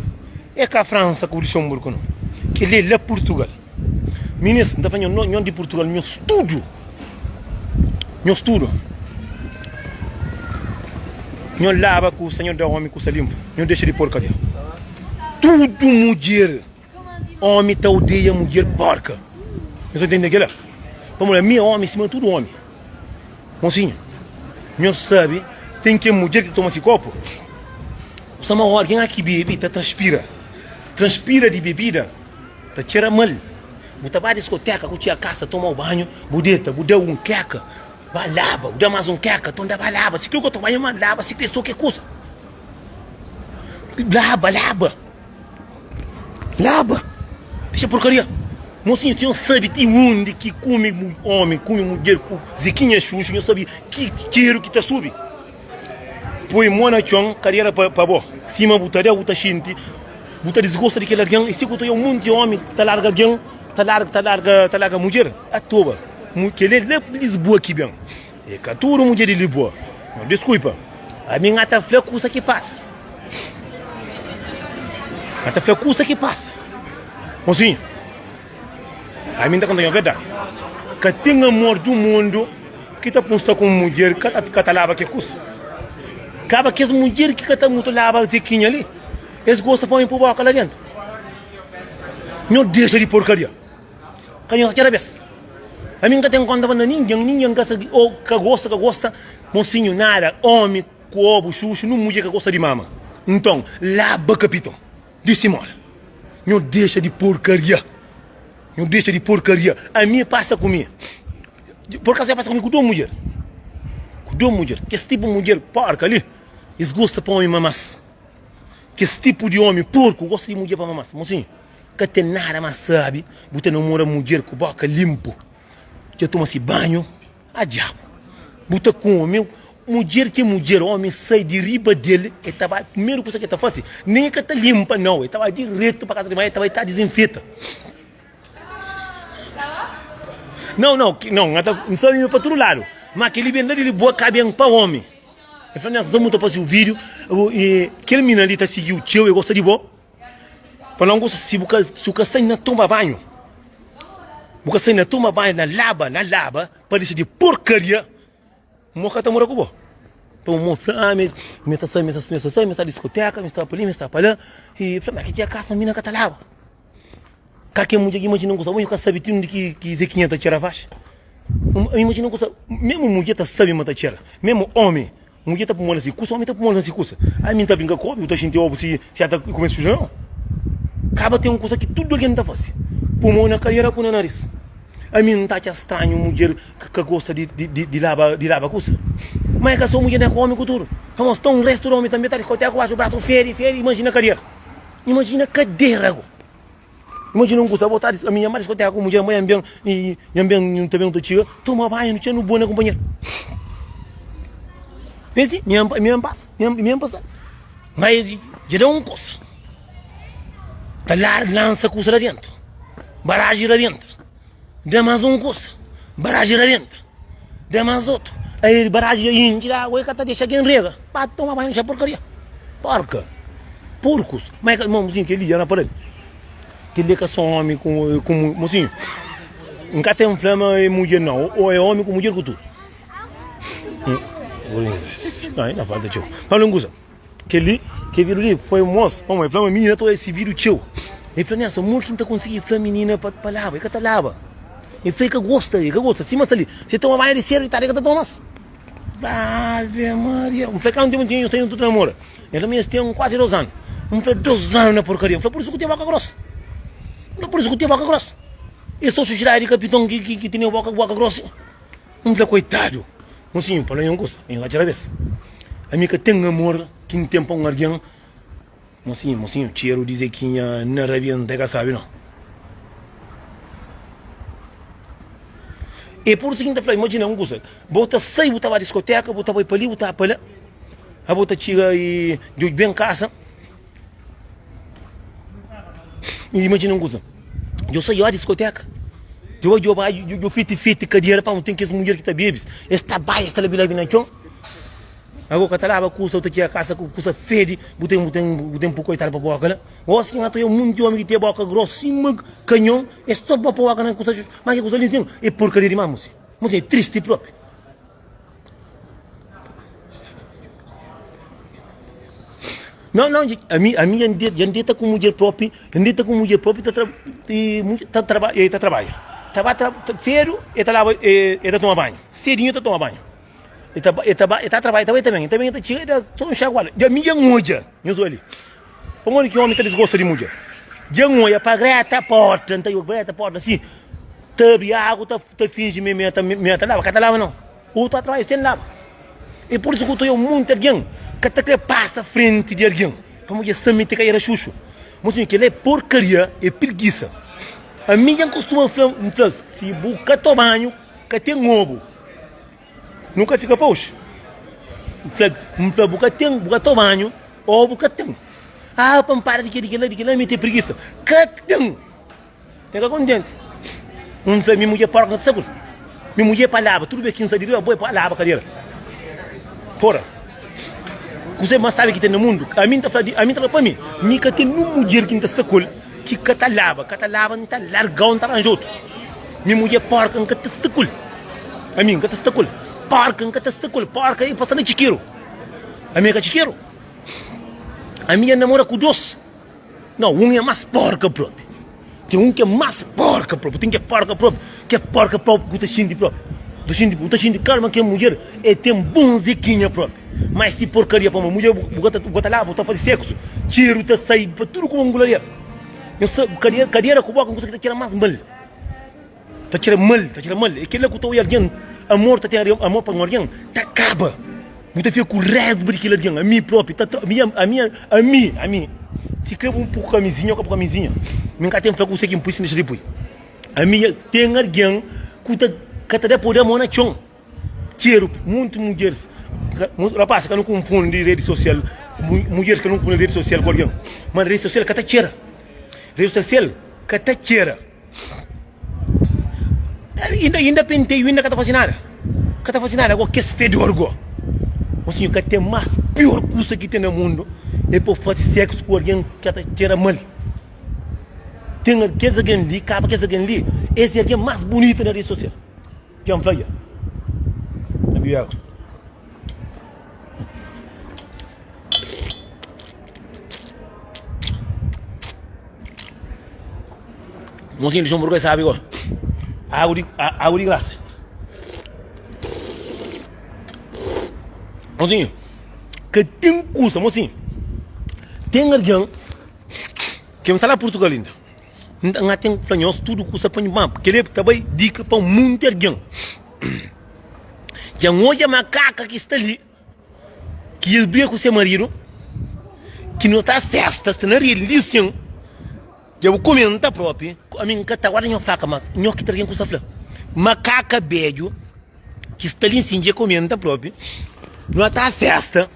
é que a França com o Luxemburgo, não. Aquele é Portugal. Ministro, não tá fazendo não de Portugal, meu estudo. Não lava com o senhor da homem com o limpo, não deixa de porcaria. Tudo mulher. Homem tá odeia mulher porca. Você entende aquilo? Vamos lá, minha homem, cima tudo homem. Mocinho, não sabe, tem que mulher que toma esse copo. Só uma hora, quem aqui bebe, tá transpira de bebida, tá cheira mal. Você vai à discoteca, com a casa, toma o banho, budeu um queca, vai lava, budeu mais um queca, então vai lava. Se quer que eu tome banho, lava, se quer só que coisa. Laba. Deixa porcaria. Mocinho, você não sabe de onde que come homem, come mulher, com zequinha xuxo, não sabe que cheiro que tá subi. Põe mona chão, carreira para bo. Cima butaria, buta xinte, buta desgosta de que largão, e se que eu monte homem, tá larga alguém, tá larga mulher, a toba. Que ele é Lisboa aqui bem. É caturo mulher de Lisboa. Não, desculpa. A minha gata flecusa que passa. Gata flecusa que passa. Mocinho. A mim está contando a verdade. Que tem amor do mundo que está posto com mulher que está lava que custa. Acaba que as mulheres que está muito lava zequinha ali, eles gostam de pôr boca lá dentro. Não deixa de porcaria. Que não quer vez. A mim que tem conta para ninguém que gosta, mocinho nada, homem, cobo, xuxo, não mulher que gosta de mama. Então, lava capitão. Dissimula. Não deixa de porcaria. Não deixa de porcaria. A minha passa comigo. Por acaso passa comigo com duas mulheres. Com duas mulheres. Que esse tipo de mulher porca ali, eles gostam para homem mamás. Que esse tipo de homem porco gosta de mulher para mamás. Mocinho, que tem nada mais sabe, você namora mulher com boca limpo. Já toma-se banho, a diabo. Você come, mulher que mulher, homem sai de riba dele, e estava a primeira coisa que está fazendo. Nem que está limpa, não. Ele estava direto para casa de mãe, estava desinfeta. Não sabe para todo lado. Mas aquele bem de boa cabe para o homem. Eu falei, nós vamos fazer o vídeo, e aquele menino ali está seguindo o tio, eu gosto de boa. Para não gostar, se você sai na toma banho, você sai na toma banho, na lava, para deixar de porcaria, moca está morando com boa. Para mostrar, me está discoteca, me está para ali, me está para lá, e falei, mas que é a casa, a mina que está lava. Que mulher imagina não gosta, eu sabe de que zequinha tá tira vacha. Imagina não gosta, mesmo mulher tá sabe matar tira, mesmo homem, mulher tá pulando assim, custa, homem tá pulando assim, custa. Aí mim tá brincando com eu tô sentindo ovo se ata começa não. Acaba tem uma coisa que tudo alguém tá fazendo. Pulmão na carreira com o nariz. Aí mim tá estranho mulher que gosta de lava custa. Mas é que só mulher não é com homem com tudo. Vamos tão um resto do homem também tá de coteco, acho o braço fere, imagina a carreira. Imagina a cadeira. Imagina um gosto, botar a minha mãe discoteca com mulher, mãe também não tô tio, toma banho, não tinha no bom na companhia. Pensa, minha passa. Mas já dá um coisa. Tá lá, lança coisa lá dentro. Baragem lá dentro. Dá mais um coisa. Baragem lá dentro. Dá mais outro. Aí baragem aí, tira água e cata deixa quem rega. Pá, toma banho, já porcaria. Porca. Porcos. Mas, irmãozinho, que ele já na parede. Que ele é só homem com mocinho. Nunca tem flama e mulher não. Ou é homem com mulher com tudo. Não falta tio. Fala um coisa. Que vídeo ali foi um moço. Vamos, flama menina, todo esse vídeo tio. Ele falou, só muito que não conseguir flama menina para lavar. Ele tá lava. Ele falou que gosta. Sim, mas ali. Você toma banho de cera e tá ligado, Thomas. Ave Maria. Um flecão de eu tenho tudo namoro. Ele mesmo tem quase 2 anos. Um foi 2 anos na porcaria. Foi por isso que eu tenho vaca grossa. Não por isso que eu tenho vaca grossa. Eu sou sujeira de capitão que tem vaca grossa. Um falei, coitado. Mocinho, para não gosta. Em lá tira vez. A minha que tem amor, que não tem pão alguém. Mocinho, tiro dizer que não revienta, sabe não. E por seguinte, eu falei, imagina um gosta. Bota sai, bota a discoteca, bota para ali, bota para lá. A bota tira e de bem em casa. Imagina um coisa. Eu saio à discoteca. Eu fiti cadeira para não ter que as mulheres que está bebes. Esta baia está lá na chão. Agora que está lá, custa outra aqui a casa, custa fede, botei um pouco coitado para a boca lá. Ou assim, eu muito homem que tem a boca grossa, canhão, é só para a boca, não custa, mas custa ali, é porcaria de mamãe. Mas é triste próprio. Não, a minha andeta com mulher própria, está trabalhando. Cedo, está tomando banho. Cedinho, está tomando banho. Está trabalhando também está chega, está enxaguado. A minha mulher, eu sou ali. Como que o homem desgosta de mulher? Já mulher para greta a porta, não tem greta a porta assim. Tabi água, tá finge me tá lava, cata lava não. O trabalho sem lava. E por isso que eu estou muito alguém. Que passa à frente de alguém. para mulher samite que era chuchu. Mocinho, que ele é porcaria, é preguiça. A minha costuma falar, se busca tamanho, que tem ovo. Nunca fica para hoje. Busca tem, busca tamanho, ovo que tem. Ah, para parar de que me tem preguiça. Que tem. Fica contente. Minha mulher para com seguro. Minha mulher para lava, tudo bem 15 dias, boa para lava cadeira. Fora. Você mais sabe que tem no mundo. A mim tá para mim. Mica tem uma mulher que está sacol, que catalava não está largão, não está arranjado. Minha mulher porca não está sacol. A mim, não está sacol. Porca não está sacol. Porca aí passando chiqueiro. A minha é chiqueiro. A minha namora com doce. Não, um é mais porca próprio. Tem um que é mais porca próprio. Tem que é porca próprio. Que é porca próprio que está xindi próprio. Está xindi calma que é mulher. É tem bonziquinha próprio. Mas se porcaria para uma mulher, bota lá, bota fazer sexo. Tiro, está sair para tudo como um goleiro. Eu sei, cadeira com boca, não consegue tirar mais mal. Está tirando mal. E aquele que está olhando, amor, está tendo amor para alguém, está acaba. Muita fica correto por aquele alguém, a mim próprio, a mim. Se quer um pouco camisinha, eu camisinha. Nunca tem que conseguir impor isso nesse depois. A minha tem alguém que está por a mão na chão. Tiro, muito mulheres. Rapaz, que não confunde rede social, mulheres que não confundem rede social com alguém. Mas rede social que está tira. Rede social que está tira. Ainda pentei, ainda que está fazendo nada. Que está fazendo nada, agora que é fedor agora. O senhor que tem mais pior coisa que tem no mundo é para fazer sexo com alguém que está tira mal. Tem alguém ali, acaba que alguém ali. Esse é alguém mais bonito na rede social. Que é um flyer. Mocinho de João Burguês sabe agora. Água de graça. Mocinho, que tem custa, mocinho. Tem alguém que me fala Portugal ainda. Não tem franhos, tudo custa para mim. Porque ele também dica para muito alguém. Já olha a macaca que está ali, que ele briga com o seu marido, que não está festa, está na religião. Eu comento próprio, a mim que agora não faca, mas não que alguém com safla. Macaca beijo, que está ali em cima, comenta próprio, não está festa,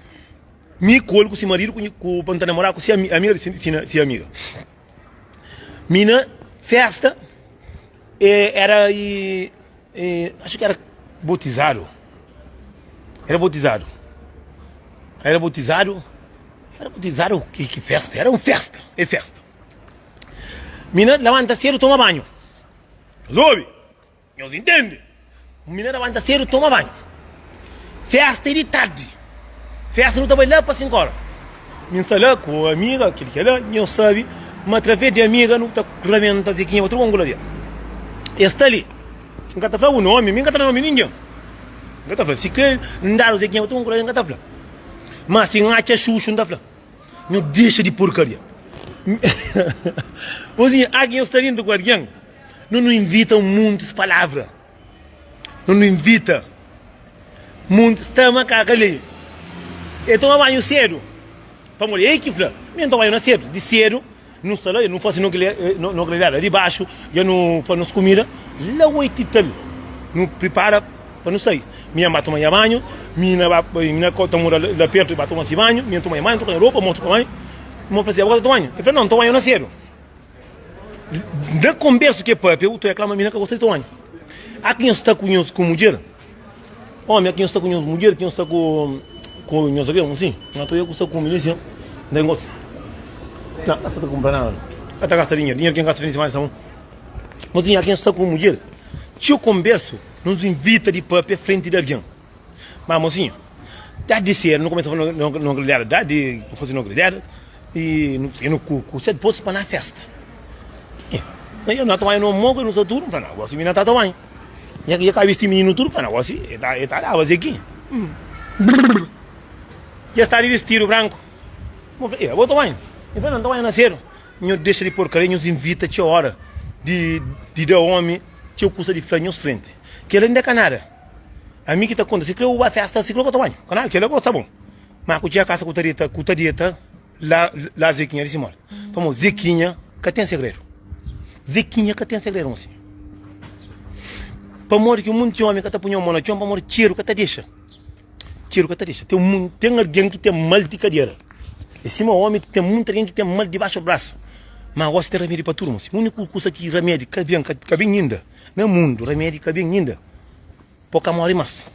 me colo com o seu marido, com o namorar com o seu amigo, se amiga. Mina festa, era acho que era bautizado. Era bautizado, que festa, era uma festa, é festa. Mina levanta cedo, toma banho. Ouve? Nós entendemos. Mina levanta cedo, toma banho. Festa é de tarde. Festa não estava lá para 5 horas. Me instalou com a amiga, aquele que ela não sabe, mas através de amiga não está realmente assim, outro ângulo ali. Está ali. Nunca está falando o nome, nunca está nome ninguém. Nunca está falando. Se quer andar os aqui, outro ângulo ali, nunca está falando. Mas se acha xuxo, não está falando. Não deixa de porcaria. Assim, aqui eu estou indo com alguém, não invitam muitas palavras, não invita muitas, está macaca ali. Eu tomo banho cedo, para mulher que fala, eu tomo banho cedo, de cedo, não estou lá, eu não faço não grelhada, de baixo, eu não faço comida, lá 8 e tal, não prepara para não sair. Minha mãe toma banho, minha toma lá perto e vai tomar banho, minha toma banho, toma roupa, mostro para mãe. Mo falei, agora tô banho. Ele falou, não, tô banho nasceram. Da conversa que é papo, eu estou reclamando a menina que eu gostei de banho. Aqui eu estou com mulher. Homem, aqui eu estou com mulher, aqui eu estou com meus amigos, assim. Não estou eu que estou com milícia. Não gosto. Não, você está comprando nada. Até gasta dinheiro quem gasta mais são. Mas assim, aqui eu estou com mulher. Se eu converso, nos invita de papo frente de alguém. Mas, mocinho, dá de ser, não começa a fazer não grelhada, dá de fazer não grelhada. E no cu, você depois para na festa. Eu não estou no mogo, não sou tudo, para não, agora se menina está tomando. E aqui cai este menino tudo, para não, agora se está lá, mas aqui. Já está ali vestido branco. Eu vou tomar. Eu falei, não tomar nasceram. Eu deixo de porcaria, nos invita a hora de dar homem, que eu custa de frente, frente. Que ele ainda é canara. A mim que está conta, se criou uma festa, se criou que eu tomo. Canara, que ele gosta, tá bom. Mas com a casa com a dieta, lá Zequinha disse mal. Vamos, Zequinha, que tem segredo. Zequinha que tem segredo, assim. Para morrer que o mundo de homem que está punhando a mão na chão, para morrer tiro que está deixa. Tiro que está deixa. Tem alguém que tem mal de cadeira. Esse meu homem tem muita gente que tem mal debaixo do braço. Mas gosta de remédio para tudo, assim. O único coisa que remédio que vem ainda. No mundo, remédio que vem ainda. Pouca morre mais.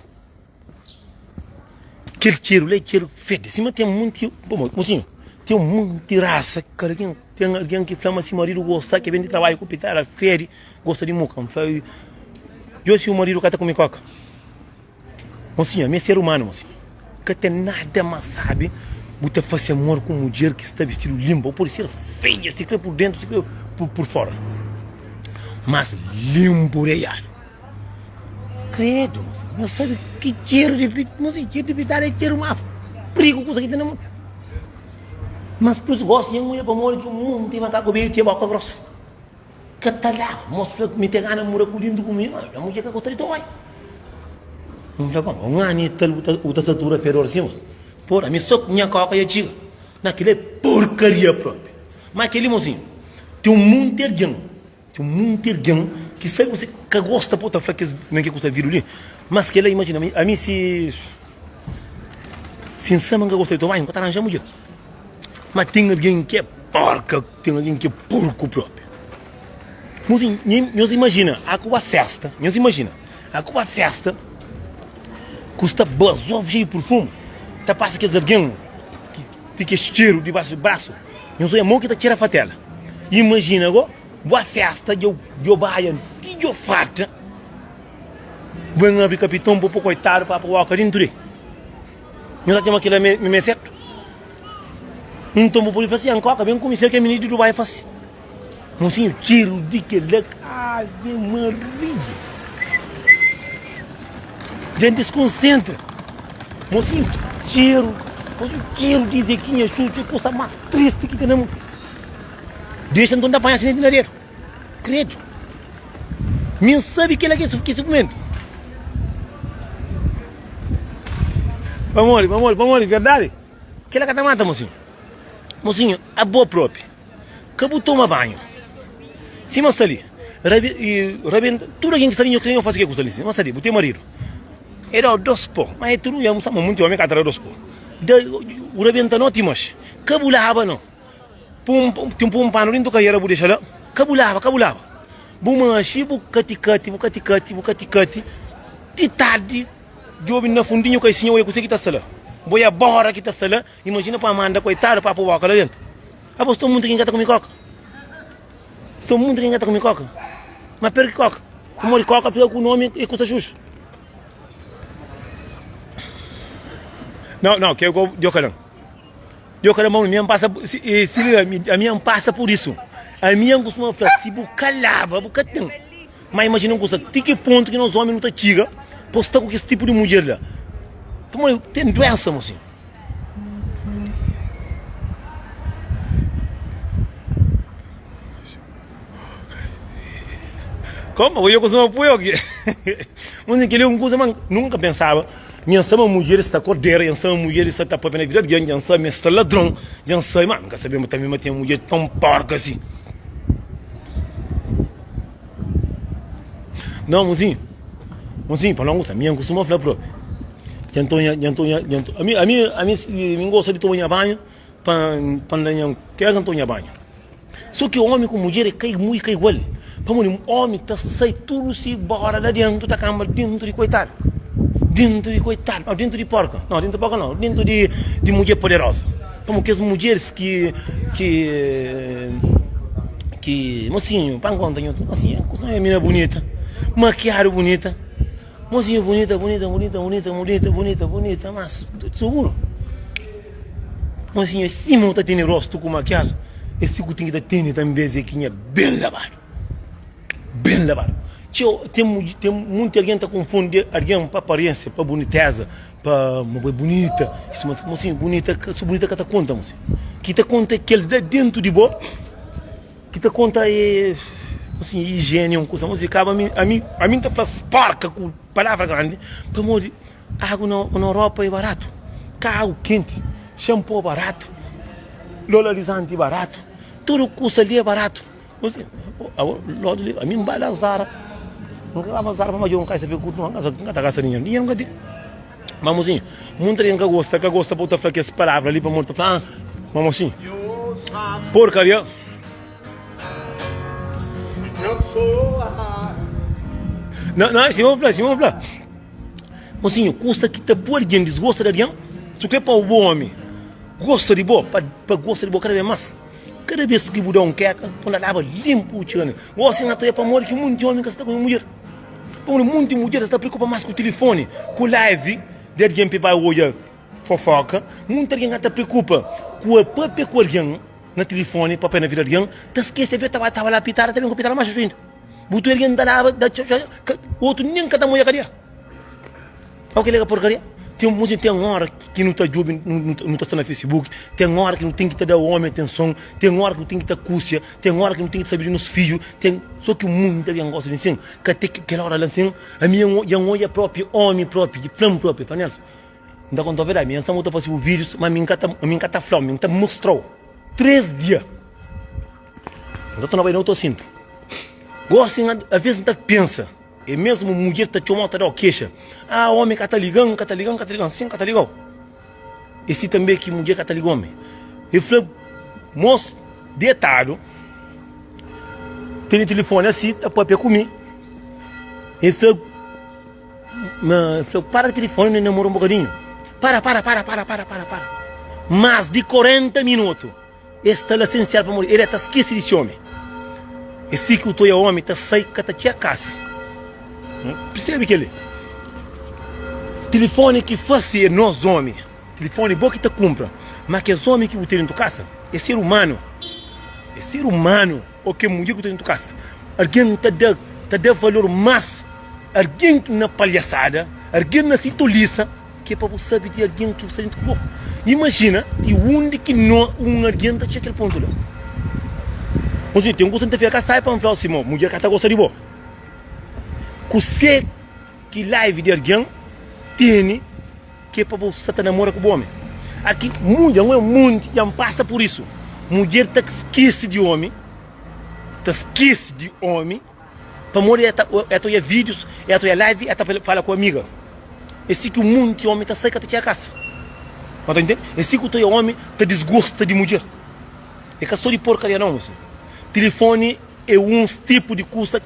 Aquele tiro fede. Cima tem muito. Bom, mocinho, tem um monte de raça. Tem alguém que flama se o marido gosta, que vem de trabalho com o pitar, fere, gosta de muca. Eu se o marido cata com coca. Mocinho, é ser humano, mocinho. Que tem nada mais sabe. Você faz amor com uma mulher que está vestido limpo. Ou por ser feia, se crê por dentro, se crê por fora. Mas limpo real. Credo, não sabe que cheiro de dar é cheiro uma perigo com isso aqui dentro do mundo. Mas por isso gosto de mulher para morrer que o mundo tem macaco bem e tem boca grossa. Que tá lá, mostra que me tem gana mura cuidando comigo, a mulher que gosta de tomar. Não sei como, um ano e tal, o taçatura ferrou assim, porra, me só minha coca e a tiga. Naquele é porcaria própria. Mas aquele mocinho, tem um mundo de alguém, que sabe você que gosta de falar que não é que custa vir ali, mas que ela imagina, a mim se sabe que gosta de tomar, não está arranjando mulher. Mas tem alguém que é porca, tem alguém que é porco próprio. Nós imagina, a festa custa bazov cheio de perfume, tá passa que alguém que fica cheiro debaixo do braço, nós é a mão que tá tira a fatela. Imagina agora, boa festa, eu baia, que eu farta, vem abrir capitão para o coitado, para o alcarim, tudo. Nós temos aquele me certo. Então, por isso, assim, coca, bem como se que a menina de Dubai faz. Mocinho, tiro de que ele Ave Maria. Gente desconcentra. Mocinho, tiro de Zequinha, chute, é coisa mais triste que temos. Deixa então de apanhar assim de nareiro. Credo. Nem sabe que ele é que esse momento. Vamos, verdade? Que ele é que tá mata, mocinho. Mocinho, a boa própria. Acabou de tomar banho. Se mas ali, tudo aquilo que está ali, eu creio que faz o que custa ali. Mas ali, botei marido. Era dois pó, mas tu não ia mostrar muito homem que atrás dois pó. O rebenta não te mas, cabulava não. Tem um pano dentro do carreira por deixar lá. Cabulava. Bumashi, bucati. De tarde, jogo na fundinho que assim eu ia conseguir estar lá. Boia borra que está lá, imagina para mandar coitado para pôr lá dentro. Ah, estou muito quem gata com coca. Mas pera que coca. Como ele coca fica com o nome e custa justo. Não, que eu Deu caramba, a minha passa, a minha passa por isso. A minha costuma falar, se calava, bucatão. Mas imagina tem que ponto que nós homens não tá tiga, posta com esse tipo de mulher lá. Tem doença, mocinho. Como? Eu costumo apoiar aqui. Mas que ele nunca pensava. Minha sama mulher está cordeira, minha sama mulher está tapando na vida de minha sama está ladrão, minha sama, nunca sabemos também mas tem uma mulher tão porca assim. Não, mozinho, para não gostar, minha costuma falar pro. A mim gosta de tomar banho, para não quer tomar banho. Só que o homem com mulher cai muito igual. Para o homem tá sai tudo se bora lá dentro da cama, dentro de coitado. Dentro de porca. Não, dentro de porca não, dentro de mulher poderosa. Como que as mulheres que mocinho, para conta, mocinho, é menina bonita, maquiagem bonita, mocinho bonita, mas seguro. Mocinho, se não tá tendo rosto com maquiagem, esse que tem que ter também Zequinha bem lavado. Tem muita gente que confunde alguém para aparência, para boniteza, para uma bonita. Isso, mas assim, bonita que está conta, mocinho. Que está conta que ele dentro de boa, que está conta é assim, higiene, uma coisa, mas acaba a mim tá faz parca com palavra grande, para morrer. Água na Europa é barato, carro quente, shampoo barato. dolarizante barato, tudo custa ali é barato. A mim não vai dar Zara. Nunca vai Zara para mais um cara saber que não está gastando dinheiro nunca tem. Mas assim, muita gente que gosta para falar essa palavra ali para morrer falar, mas assim, porcaria. Não, assim vamos falar. Mas assim, custa que te pôr alguém desgosta de alguém, se quer para o bom homem, gosta de boa, para gosta de boa cada vez mais. Cada vez que mudar queca, quando lava limpo o tio, gosta de para morrer que muito homem que está com mulher. Para muita mulher está preocupada mais com o telefone, com o live, de alguém que vai olhar fofoca, muita gente está preocupada com a própria com alguém no telefone, para na vida alguém, está esquecendo de ver estava lá pitar, também com pitar mais junto. Muito alguém está lá, outro nem cada mulher cadê? O que é porcaria? Tem uma hora que não está jovem, não está no Facebook, tem uma hora que não tem que dar o homem atenção, tem uma hora que não tem que dar cúcia, tem uma hora que não tem que saber nos filhos, só que o mundo também gosta de assim, que até aquela hora assim, a minha olha própria, homem próprio, de flama própria, para Nelson. Então quando eu ver a minha são outra fazendo vídeos, mas a minha está flama, a minha mostrou 3 dias. Então estou não estou sinto. Gosto às vezes não pensa. E mesmo mulher está te chamando a queixa. Ah, homem que está ligando, sim, que está ligando. E se também que mulher que está ligando, homem. Eu falei, moço, deitado, tem telefone assim, está para comigo. Ele falou, para o telefone, não namora um bocadinho. Para. Mais de 40 minutos. Esta é essencial para morrer. Ele está esquecido desse homem. E se que o teu homem está saindo, que está a casa. Percebe que ele? Telefone que fazia nós homens, telefone bom que te compra, mas que os homens que você tem em tua casa, é ser humano, ou que mulher que tem em tua casa, alguém te dá valor mais, alguém que na palhaçada, alguém na toliça, que é para você saber de alguém que você tem em tua casa. Imagina, de onde que não alguém está aquele ponto lá. Mas tem um gosto de ficar sai para falar assim, mulher que está gostando de boa. Você que live de alguém tem que é para você estar namora com o homem. Aqui mulher não é muito, já passa por isso. Mulher está esquece de homem, para morrer é tua vídeos, é tua live, é tua fala com a amiga. Esse que o mundo que o homem está saindo até a casa. Não entende? Esse que o teu homem te desgosta de mulher. É que só de porcaria não, moço. Telefone é um tipo de coisa.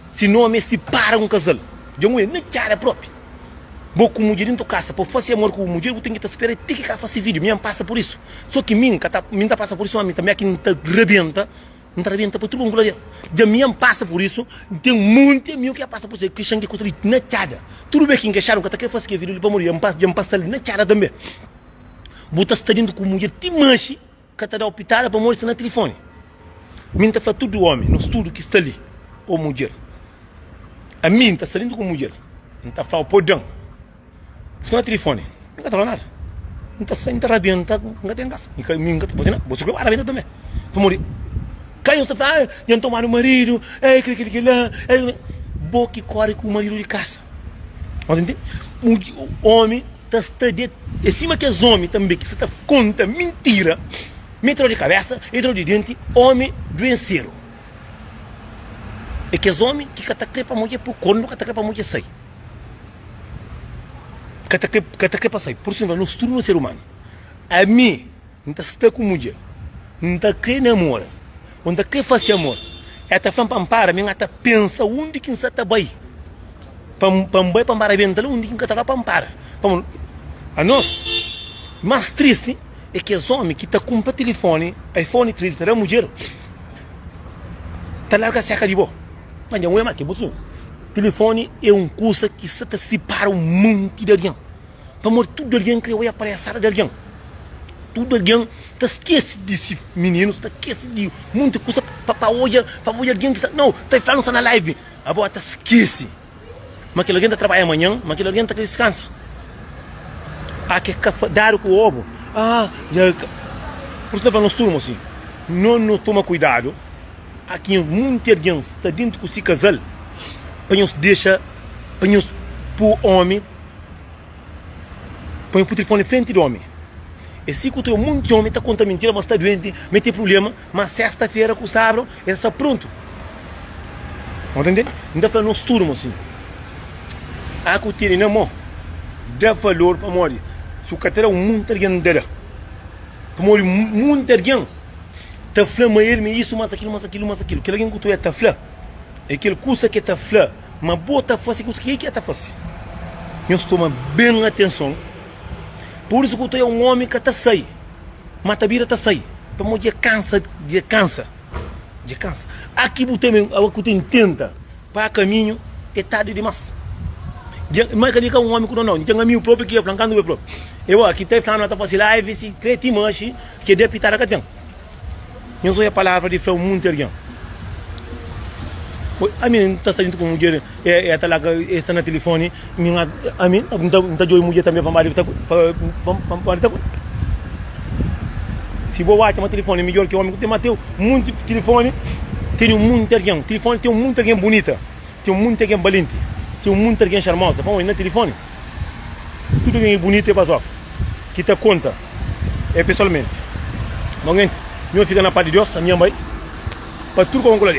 Se não me separa um casal, de um não cara próprio. Vou com mulher dentro da casa, para fazer amor com mulher, eu tenho que esperar, tem que fazer vídeo, minha passa por isso. Só que minha passa por isso, a mim também aqui não está rebenta para todo mundo. De minha passa por isso, tem muito meu que passa por isso, que xangue coisa na cara. Tudo bem que encaixaram, que até fazer vídeo para morrer, já passa ali na cara também. Bota está dentro com mulher, te manche, que está da hospital para morrer no telefone. Minha está falando tudo homem, no estudo que está ali, ou mulher. A mim está saindo com mulher, não está falando podão. Você não é telefone, não está falando nada. Não está saindo, está rabendo, não tem casa. Não está fazendo nada, você vai rabendo também. Para morrer. Caiu, você fala, já tomaram o marido, aquele lá. Boa que corre com o marido de casa. Entende? O homem está de. Em cima que os homens também, que você está conta mentira, entrou de cabeça, entrou de dente, homem doenceiro. É que os homens que catacrem para mulher por corno, catacrem para mulher sair. Catacrem para sair. Por isso, nós estamos no ser humano. A mim, não está com mulher. Não está querendo namora. Não está querendo fazer amor. É até falando para amparar, mas até pensa onde que está bem. Para amparar bem, onde que está para amparar. A nós, mais triste é que os homens que estão com o telefone, iPhone 13, não é mulher, está larga seca de boa. Mas não é mais que você. Telefone é um coisa que se te separa um monte de alguém. Para morrer tudo alguém que vai aparecer de alguém. Tudo alguém te esquece desse menino, te esquece de muita coisa para olhar alguém que está. Não, está falando só na live. A boa te esquece. Mas aquele alguém está trabalhando amanhã, mas aquele alguém está que descansa. Ah, que dar com o ovo. Ah, já. Por isso nós falamos assim. Não toma cuidado. Aqui muita gente está dentro com esse casal. Para nos deixar, para o homem, põe o telefone em frente do homem. E se que tu é um monte de homem, tá conta mentira, mas tá doente, mas tem problema, mas sexta-feira com o sábado, ele está pronto. Entende? Então falando nos turmos assim. A que tem na mão, dá valor para morrer. Se o cara é um muito alguém dela, para morrer muito alguém, tá flama ele, isso, mas aquilo. Que alguém que tu é tá flama, é aquele custa que tá flama, mas bota face que é tá face. Eu estou bem atenção. Por isso que tu é um homem que está sai, mas a vida está sai. Para morrer cansa. Aqui você tem tenta para caminho é tarde demais. Mas que diga um homem que não tem amigo próprio que é flancando o próprio. Eu aqui estou falando para fazer live se crente manche que deve pitar a catena. Eu sou a palavra de falar muito alguém. A mim está saindo com mulher está lá está no telefone, a mim está de mulher também para marido para se vou watch meu telefone melhor que o homem que tem Mateu muito telefone tem muito alguém telefone tem muito alguém bonita tem muito alguém valente tem muito alguém charmosa para no telefone tudo alguém bonito é para que te conta é pessoalmente mas gente eu fico na parte de Deus a minha mãe para tudo com glória.